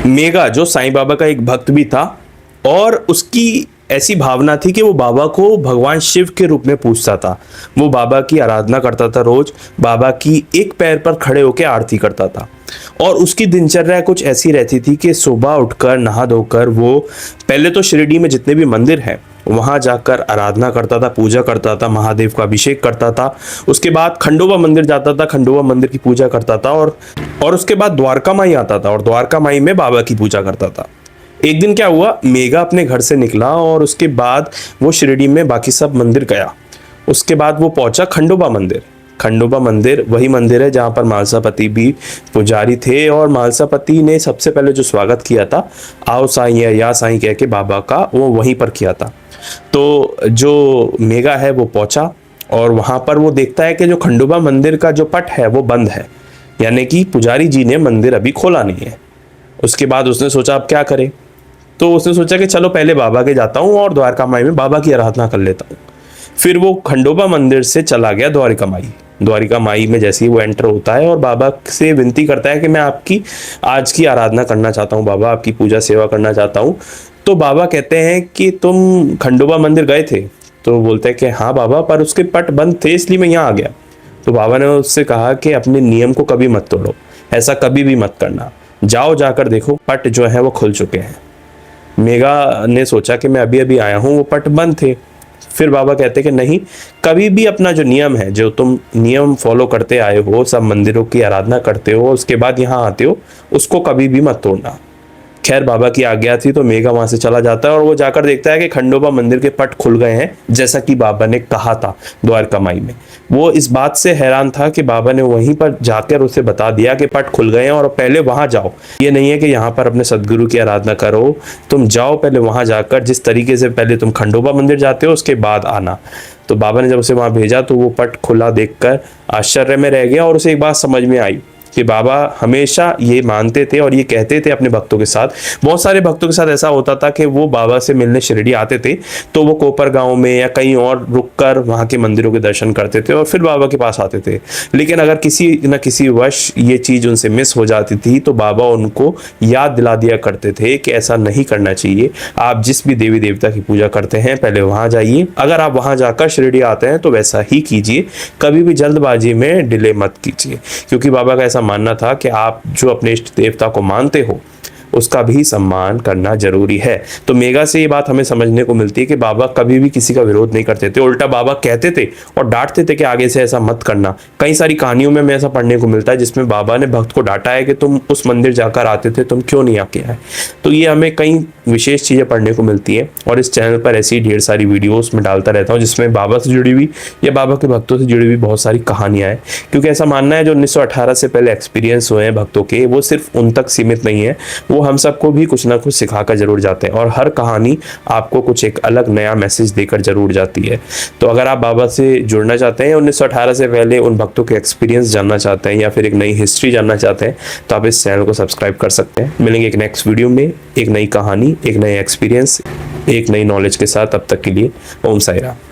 मेघा जो साईं बाबा का एक भक्त भी था और उसकी ऐसी भावना थी कि वो बाबा को भगवान शिव के रूप में पूजता था। वो बाबा की आराधना करता था, रोज बाबा की एक पैर पर खड़े होकर आरती करता था। और उसकी दिनचर्या कुछ ऐसी रहती थी कि सुबह उठकर नहा धोकर वो पहले तो शिरडी में जितने भी मंदिर हैं वहां जाकर आराधना करता था, पूजा करता था, महादेव का अभिषेक करता था। उसके बाद खंडोबा मंदिर जाता था, खंडोबा मंदिर की पूजा करता था और उसके बाद द्वारका माई आता था और द्वारका माई में बाबा की पूजा करता था। एक दिन क्या हुआ, मेघा अपने घर से निकला और उसके बाद वो शिरडी में बाकी सब मंदिर गया। उसके बाद वो पहुंचा खंडोबा मंदिर। खंडोबा मंदिर वही मंदिर है जहाँ पर मालसापति भी पुजारी थे और मालसापति ने सबसे पहले जो स्वागत किया था, आओ साईं या साईं कह के बाबा का, वो वहीं पर किया था। तो जो मेघा है वो पहुंचा और वहां पर वो देखता है कि जो खंडोबा मंदिर का जो पट है वो बंद है, यानी कि पुजारी जी ने मंदिर अभी खोला नहीं है। उसके बाद उसने सोचा अब क्या करे, तो उसने सोचा कि चलो पहले बाबा के जाता हूँ और द्वारका माई में बाबा की आराधना कर लेता हूँ। फिर वो खंडोबा मंदिर से चला गया द्वारिका माई। द्वारिका माई में जैसे ही वो एंटर होता है और बाबा से विनती करता है कि मैं आपकी आज की आराधना करना चाहता हूँ बाबा, आपकी पूजा सेवा करना चाहता हूँ। तो बाबा कहते हैं कि तुम खंडोबा मंदिर गए थे? तो बोलते हैं कि हाँ बाबा, पर उसके पट बंद थे इसलिए मैं यहाँ आ गया। तो बाबा ने उससे कहा कि अपने नियम को कभी मत तोड़ो, ऐसा कभी भी मत करना, जाओ जाकर देखो पट जो है वो खुल चुके हैं। मेघा ने सोचा कि मैं अभी अभी आया हूँ, वो पट बंद थे। फिर बाबा कहते कि नहीं, कभी भी अपना जो नियम है, जो तुम नियम फॉलो करते आए हो, सब मंदिरों की आराधना करते हो, उसके बाद यहाँ आते हो, उसको कभी भी मत तोड़ना। खैर बाबा की आज्ञा थी तो मेघा वहां से चला जाता है और वो जाकर देखता है कि खंडोबा मंदिर के पट खुल गए हैं जैसा कि बाबा ने कहा था द्वारका माई में। वो इस बात से हैरान था कि बाबा ने वहीं पर जाकर उसे बता दिया कि पट खुल गए हैं और पहले वहां जाओ। ये नहीं है कि यहाँ पर अपने सदगुरु की आराधना करो, तुम जाओ पहले वहां जाकर, जिस तरीके से पहले तुम खंडोबा मंदिर जाते हो उसके बाद आना। तो बाबा ने जब उसे वहां भेजा तो वो पट खुला देखकर आश्चर्य में रह गया और उसे एक बात समझ में आई कि बाबा हमेशा ये मानते थे और ये कहते थे अपने भक्तों के साथ। बहुत सारे भक्तों के साथ ऐसा होता था कि वो बाबा से मिलने शिरडी आते थे तो वो कोपर गांव में या कहीं और रुककर वहां के मंदिरों के दर्शन करते थे और फिर बाबा के पास आते थे। लेकिन अगर किसी न किसी वश ये चीज़ उनसे मिस हो जाती थी तो बाबा उनको याद दिला दिया करते थे कि ऐसा नहीं करना चाहिए। आप जिस भी देवी देवता की पूजा करते हैं पहले वहाँ जाइए, अगर आप वहाँ जाकर शिरडी आते हैं तो वैसा ही कीजिए, कभी भी जल्दबाजी में डिले मत कीजिए। क्योंकि बाबा का ऐसा मानना था कि आप जो अपने इष्ट देवता को मानते हो उसका भी सम्मान करना जरूरी है। तो मेघा से ये बात हमें समझने को मिलती है कि बाबा कभी भी किसी का विरोध नहीं करते थे, उल्टा बाबा कहते थे और डांटते थे कि आगे से ऐसा मत करना। कई सारी कहानियों में हमें ऐसा पढ़ने को मिलता है जिसमें बाबा ने भक्त को डांटा है कि तुम उस मंदिर जाकर आते थे, तुम क्यों नहीं आके आए। तो ये हमें कई विशेष चीज़ें पढ़ने को मिलती है और इस चैनल पर ऐसी ढेर सारी वीडियोस में डालता रहता हूँ जिसमें बाबा से जुड़ी हुई या बाबा के भक्तों से जुड़ी हुई बहुत सारी कहानियाँ हैं। क्योंकि ऐसा मानना है जो 1918 से पहले एक्सपीरियंस हुए हैं भक्तों के, वो सिर्फ उन तक सीमित नहीं है, वो हम सबको भी कुछ ना कुछ सिखाकर जरूर जाते हैं और हर कहानी आपको कुछ एक अलग नया मैसेज देकर जरूर जाती है। तो अगर आप बाबा से जुड़ना चाहते हैं, 1918 से पहले उन भक्तों के एक्सपीरियंस जानना चाहते हैं या फिर एक नई हिस्ट्री जानना चाहते हैं तो आप इस चैनल को सब्सक्राइब कर सकते हैं। मिलेंगे एक नेक्स्ट वीडियो में एक नई कहानी, एक नए एक्सपीरियंस, एक नई नॉलेज के साथ। तब तक के लिए ओम साई राम।